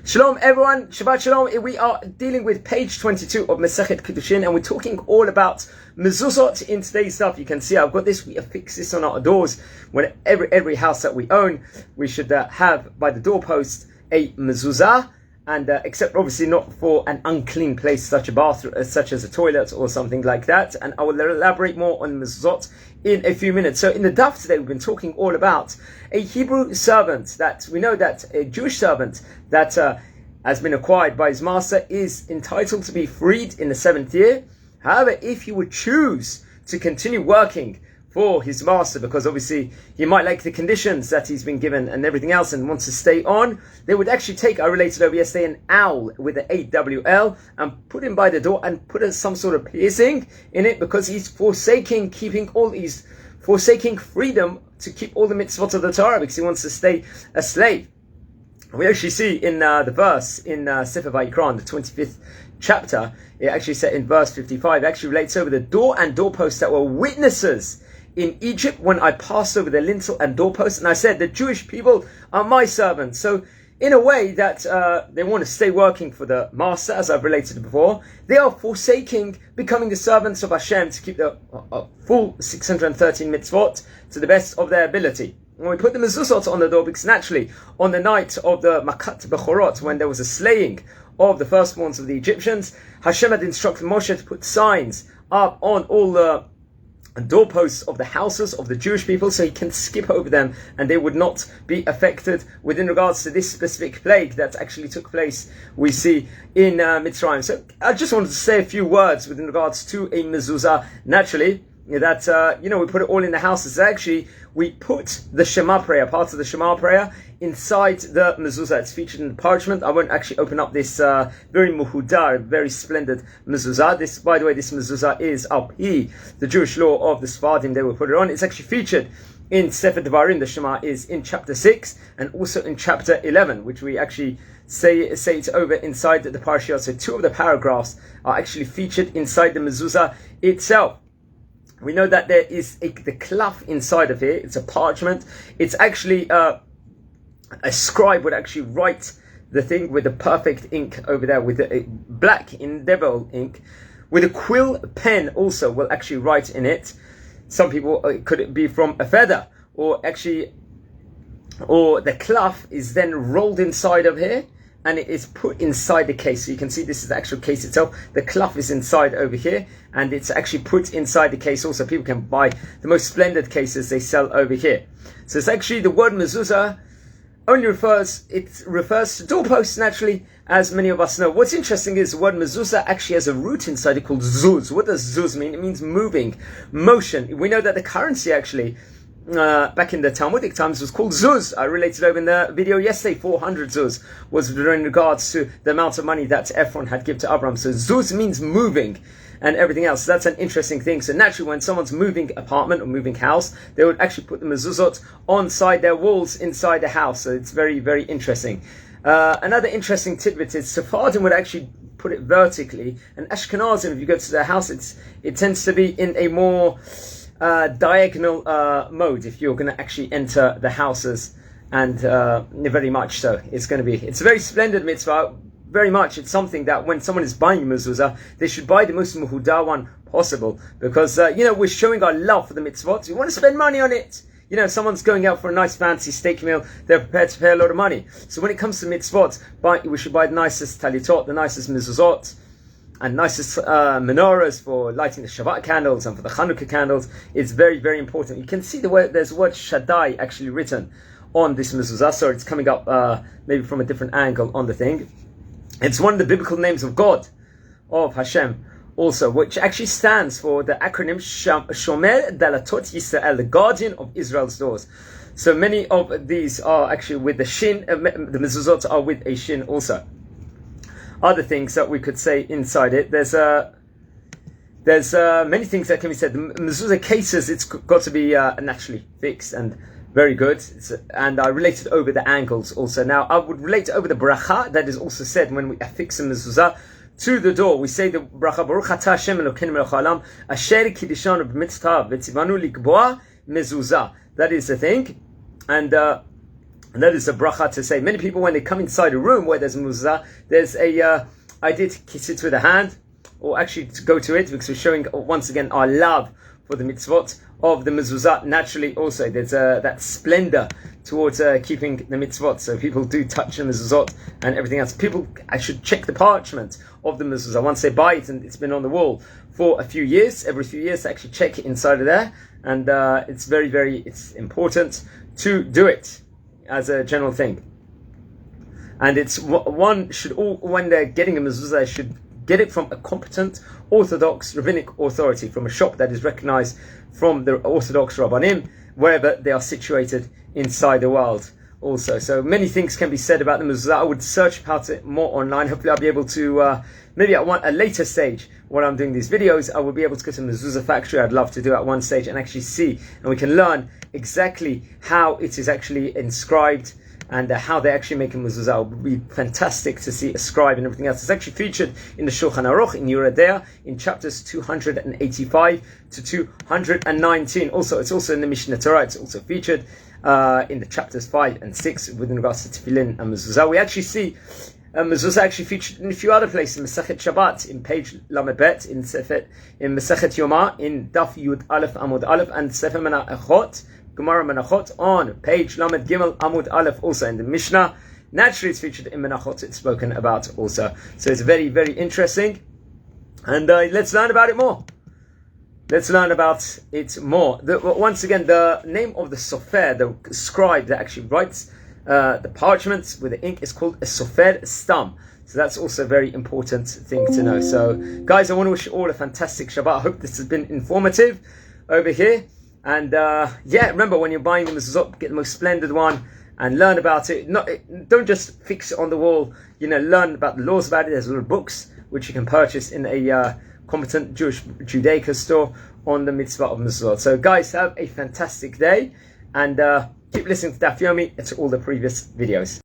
Shalom everyone, Shabbat Shalom. We are dealing with page 22 of Masechet Kiddushin, and we're talking all about Mezuzot in today's stuff. You can see I've got this, we affix this on our doors. When every house that we own, we should have by the doorpost a mezuza, and except obviously not for an unclean place such a bathroom, such as a toilet or something like that. And I will elaborate more on Mezuzot in a few minutes. So in the Daf today, we've been talking all about a Hebrew servant that we know that a Jewish servant that has been acquired by his master is entitled to be freed in the 7th year. However, if he would choose to continue working for his master, because obviously he might like the conditions that he's been given and everything else and wants to stay on, they would actually take, I related over yesterday, an owl with an AWL and put him by the door and put some sort of piercing in it, because he's forsaking freedom to keep all the mitzvot of the Torah, because he wants to stay a slave. We actually see in the verse in Sefer Vayikra, the 25th chapter, it actually said in verse 55, it actually relates over the door and doorposts that were witnesses in Egypt when I passed over the lintel and doorpost, and I said the Jewish people are my servants. So in a way that they want to stay working for the master, as I've related before, they are forsaking becoming the servants of Hashem to keep the full 613 mitzvot to the best of their ability. When we put the Mezuzot on the door, because naturally on the night of the Makat Bechorot, when there was a slaying of the firstborns of the Egyptians, Hashem had instructed Moshe to put signs up on all the doorposts of the houses of the Jewish people, so he can skip over them and they would not be affected within regards to this specific plague that actually took place, we see in Mitzrayim. So I just wanted to say a few words within regards to a mezuzah. Naturally, that we put it all in the houses. Actually, we put the Shema prayer, part of the Shema prayer, inside the mezuzah. It's featured in the parchment. I won't actually open up this very muhudar, very splendid mezuzah. This, by the way, this mezuzah is al-pi, the Jewish law of the Sephardim. They will put it on. It's actually featured in Sefer Devarim. The Shema is in chapter 6 and also in chapter 11, which we actually say it over inside the parashah. So two of the paragraphs are actually featured inside the mezuzah itself. We know that there is the cloth inside of here. It's a parchment. It's actually a scribe would actually write the thing with the perfect ink over there, with a black indelible ink, with a quill pen also will actually write in it. Some people, could it be from a feather, or the cloth is then rolled inside of here, and it is put inside the case. So you can see this is the actual case itself. The cloth is inside over here, and it's actually put inside the case also. People can buy the most splendid cases they sell over here. So it's actually the word mezuzah only refers to doorposts, naturally, as many of us know. What's interesting is the word mezuzah actually has a root inside it called zuz. What does zuz mean? It means moving, motion. We know that the currency actually back in the Talmudic times was called zuz. I related over in the video yesterday, 400 zuz was in regards to the amount of money that Ephron had given to Abraham. So zuz means moving and everything else. So that's an interesting thing. So naturally, when someone's moving apartment or moving house, they would actually put the mezuzot on side their walls inside the house. So it's very, very interesting. Another interesting tidbit is Sephardim would actually put it vertically, and Ashkenazim, if you go to their house, it tends to be in a more diagonal mode if you're going to actually enter the houses, and very much so. It's a very splendid mitzvah. Very much, it's something that when someone is buying mezuzah, they should buy the most muhudar one possible, because we're showing our love for the mitzvot. We want to spend money on it. Someone's going out for a nice fancy steak meal, they're prepared to pay a lot of money. So when it comes to mitzvot, we should buy the nicest talitot, the nicest mezuzot, and nicest menorahs for lighting the Shabbat candles and for the Chanukah candles. It's very, very important. You can see there's the word Shaddai actually written on this mezuzah, so it's coming up maybe from a different angle on the thing. It's one of the biblical names of God, of Hashem, also, which actually stands for the acronym Shomer Dalatot Yisrael, the guardian of Israel's doors. So many of these are actually with the shin, the mezuzot are with a shin also. Other things that we could say inside it, there's many things that can be said. The mezuzah cases, it's got to be naturally fixed and very good. And I related over the angles also. Now I would relate over the bracha that is also said when we affix a mezuzah to the door. We say the bracha, Baruch atah Hashem Elokeinu melech haolam, asher kiddishanu b'mitzvah v'tzivanu likboa mezuzah. That is the thing. And And that is a bracha to say. Many people, when they come inside a room where there's a mezuzah, there's a, I did kiss it with a hand, or actually to go to it, because we're showing once again our love for the mitzvot of the mezuzah. Naturally, also there's that splendor towards keeping the mitzvot. So people do touch the mezuzot and everything else. People, I should check the parchment of the mezuzah once they buy it and it's been on the wall for a few years. Every few years, to actually check it inside of there, and it's it's important to do it as a general thing. And it's one should all, when they're getting a mezuzah, they should get it from a competent Orthodox rabbinic authority, from a shop that is recognized from the Orthodox Rabbanim, wherever they are situated inside the world also. So many things can be said about the mezuzah. I would search about it more online. Hopefully I'll be able to, maybe at a later stage when I'm doing these videos, I will be able to go to a mezuzah factory. I'd love to do at one stage and actually see, and we can learn exactly how it is actually inscribed, and how they actually make a mezuzah. It would be fantastic to see a scribe and everything else. It's actually featured in the Shulchan Aruch, in Yeridea, in chapters 285 to 219. Also, it's also in the Mishnah Torah. It's also featured in the chapters 5 and 6 with regards to tefillin and mezuzah. We actually see mezuzah actually featured in a few other places. In Masechet Shabbat, in page Lamed Bet, in Masechet Yoma, in Daf Yud Aleph Amud Aleph, and Sefer Menachot, Gemara Menachot, on page Lamed Gimel Amud Aleph, also in the Mishnah. Naturally, it's featured in Menachot. It's spoken about also. So it's very, very interesting. And let's learn about it more. Once again, the name of the sofer, the scribe that actually writes the parchments with the ink, is called a sofer stam. So that's also a very important thing to know. So, guys, I want to wish you all a fantastic Shabbat. I hope this has been informative over here. And remember, when you're buying the mezuzot, get the most splendid one and learn about it. Don't just fix it on the wall. Learn about the laws about it. There's little books which you can purchase in a competent Jewish Judaica store on the mitzvah of mezuzot. So, guys, have a fantastic day, and keep listening to Daf Yomi and to all the previous videos.